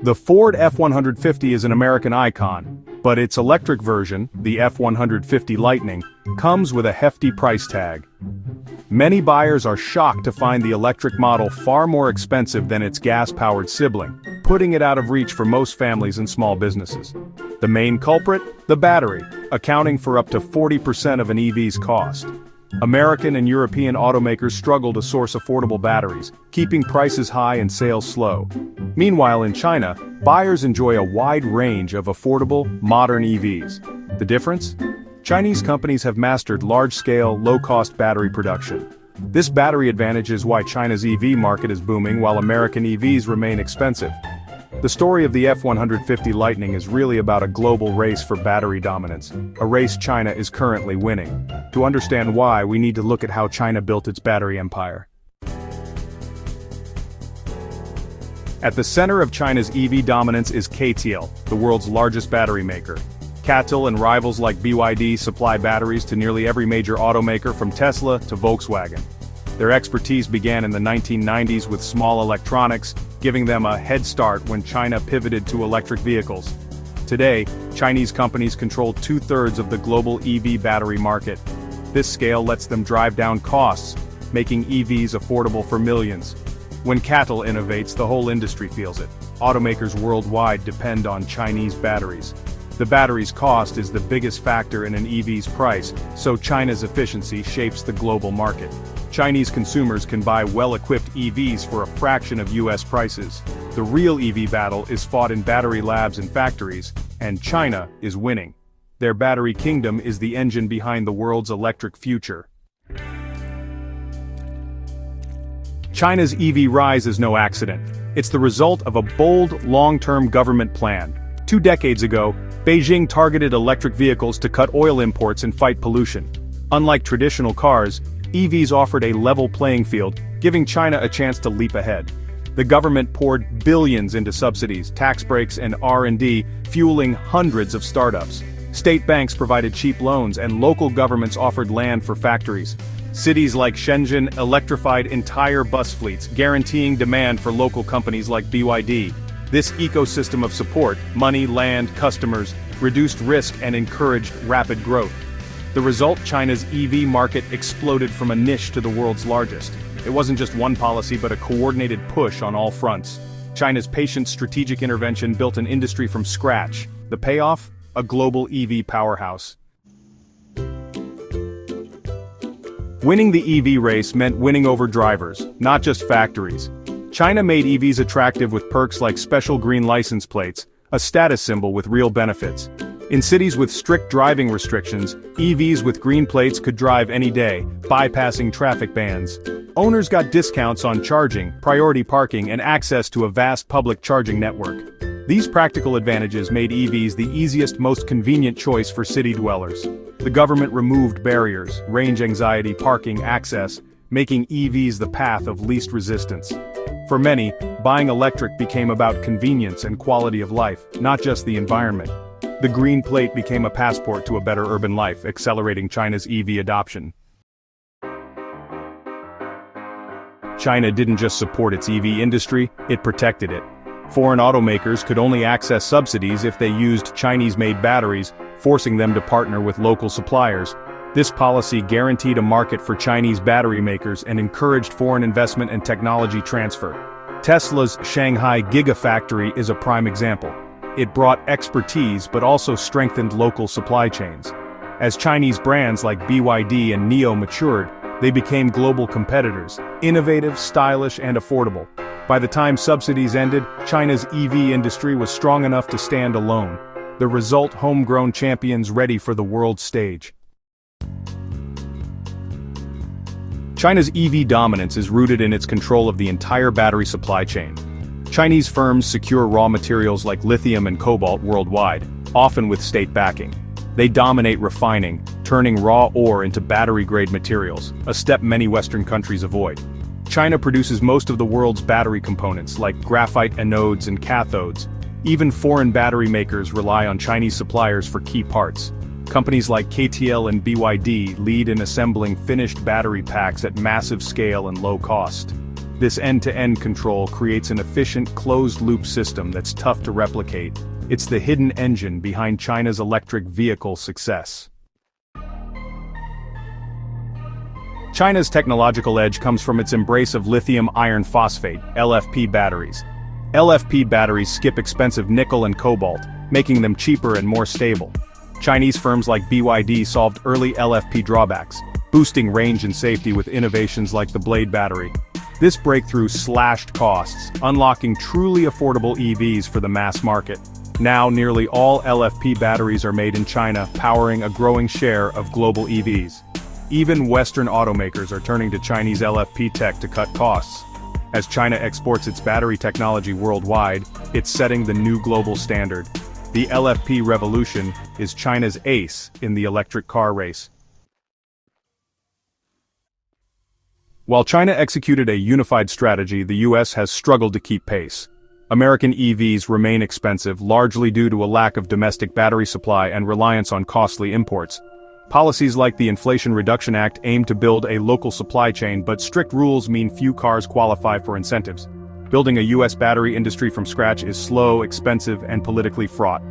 The Ford F-150 is an American icon, but its electric version, the F-150 Lightning, comes with a hefty price tag. Many buyers are shocked to find the electric model far more expensive than its gas-powered sibling, putting it out of reach for most families and small businesses. The main culprit? The battery, accounting for up to 40% of an EV's cost. American and European automakers struggle to source affordable batteries, keeping prices high and sales slow. Meanwhile in China, buyers enjoy a wide range of affordable, modern EVs. The difference? Chinese companies have mastered large-scale, low-cost battery production. This battery advantage is why China's EV market is booming while American EVs remain expensive. The story of the F-150 Lightning is really about a global race for battery dominance, a race China is currently winning. To understand why, we need to look at how China built its battery empire. At the center of China's EV dominance is CATL, the world's largest battery maker. CATL and rivals like BYD supply batteries to nearly every major automaker from Tesla to Volkswagen. Their expertise began in the 1990s with small electronics, giving them a head start when China pivoted to electric vehicles. Today, Chinese companies control 2/3 of the global EV battery market. This scale lets them drive down costs, making EVs affordable for millions. When CATL innovates, the whole industry feels it. Automakers worldwide depend on Chinese batteries. The battery's cost is the biggest factor in an EV's price, so China's efficiency shapes the global market. Chinese consumers can buy well-equipped EVs for a fraction of US prices. The real EV battle is fought in battery labs and factories, and China is winning. Their battery kingdom is the engine behind the world's electric future. China's EV rise is no accident. It's the result of a bold, long-term government plan. 2 decades ago, Beijing targeted electric vehicles to cut oil imports and fight pollution. Unlike traditional cars, EVs offered a level playing field, giving China a chance to leap ahead. The government poured billions into subsidies, tax breaks, and R&D, fueling hundreds of startups. State banks provided cheap loans, and local governments offered land for factories. Cities like Shenzhen electrified entire bus fleets, guaranteeing demand for local companies like BYD. This ecosystem of support, money, land, customers, reduced risk and encouraged rapid growth. The result, China's EV market exploded from a niche to the world's largest. It wasn't just one policy but a coordinated push on all fronts. China's patient strategic intervention built an industry from scratch. The payoff? A global EV powerhouse. Winning the EV race meant winning over drivers, not just factories. China made EVs attractive with perks like special green license plates, a status symbol with real benefits. In cities with strict driving restrictions, EVs with green plates could drive any day, bypassing traffic bans. Owners got discounts on charging, priority parking, and access to a vast public charging network. These practical advantages made EVs the easiest, most convenient choice for city dwellers. The government removed barriers, range anxiety, parking, access, making EVs the path of least resistance. For many, buying electric became about convenience and quality of life, not just the environment. The green plate became a passport to a better urban life, accelerating China's EV adoption. China didn't just support its EV industry, it protected it. Foreign automakers could only access subsidies if they used Chinese-made batteries, forcing them to partner with local suppliers. This policy guaranteed a market for Chinese battery makers and encouraged foreign investment and technology transfer. Tesla's Shanghai Gigafactory is a prime example. It brought expertise but also strengthened local supply chains. As Chinese brands like BYD and NIO matured, they became global competitors, innovative, stylish, and affordable. By the time subsidies ended, China's EV industry was strong enough to stand alone. The result, homegrown champions ready for the world stage. China's EV dominance is rooted in its control of the entire battery supply chain. Chinese firms secure raw materials like lithium and cobalt worldwide, often with state backing. They dominate refining, turning raw ore into battery-grade materials, a step many Western countries avoid. China produces most of the world's battery components, like graphite anodes and cathodes. Even foreign battery makers rely on Chinese suppliers for key parts. Companies like CATL and BYD lead in assembling finished battery packs at massive scale and low cost. This end-to-end control creates an efficient, closed-loop system that's tough to replicate. It's the hidden engine behind China's electric vehicle success. China's technological edge comes from its embrace of lithium iron phosphate, LFP batteries. LFP batteries skip expensive nickel and cobalt, making them cheaper and more stable. Chinese firms like BYD solved early LFP drawbacks, boosting range and safety with innovations like the Blade battery. This breakthrough slashed costs, unlocking truly affordable EVs for the mass market. Now nearly all LFP batteries are made in China, powering a growing share of global EVs. Even Western automakers are turning to Chinese LFP tech to cut costs. As China exports its battery technology worldwide, it's setting the new global standard. The LFP revolution is China's ace in the electric car race. While China executed a unified strategy, the US has struggled to keep pace. American EVs remain expensive, largely due to a lack of domestic battery supply and reliance on costly imports. Policies like the Inflation Reduction Act aim to build a local supply chain, but strict rules mean few cars qualify for incentives. Building a US battery industry from scratch is slow, expensive, and politically fraught.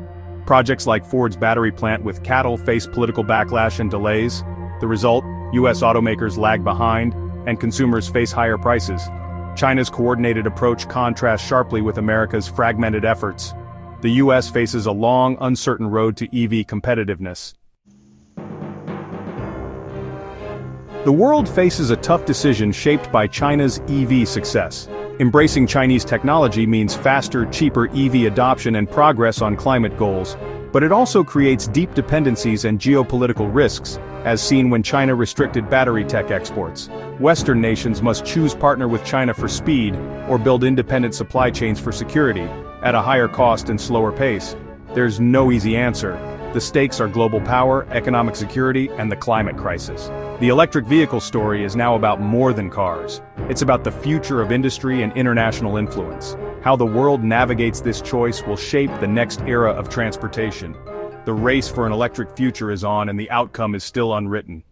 Projects like Ford's battery plant with CATL face political backlash and delays. The result, US automakers lag behind, and consumers face higher prices. China's coordinated approach contrasts sharply with America's fragmented efforts. The US faces a long, uncertain road to EV competitiveness. The world faces a tough decision shaped by China's EV success. Embracing Chinese technology means faster, cheaper EV adoption and progress on climate goals, but it also creates deep dependencies and geopolitical risks, as seen when China restricted battery tech exports. Western nations must choose partner with China for speed, or build independent supply chains for security, at a higher cost and slower pace. There's no easy answer. The stakes are global power, economic security, and the climate crisis. The electric vehicle story is now about more than cars. It's about the future of industry and international influence. How the world navigates this choice will shape the next era of transportation. The race for an electric future is on, and the outcome is still unwritten.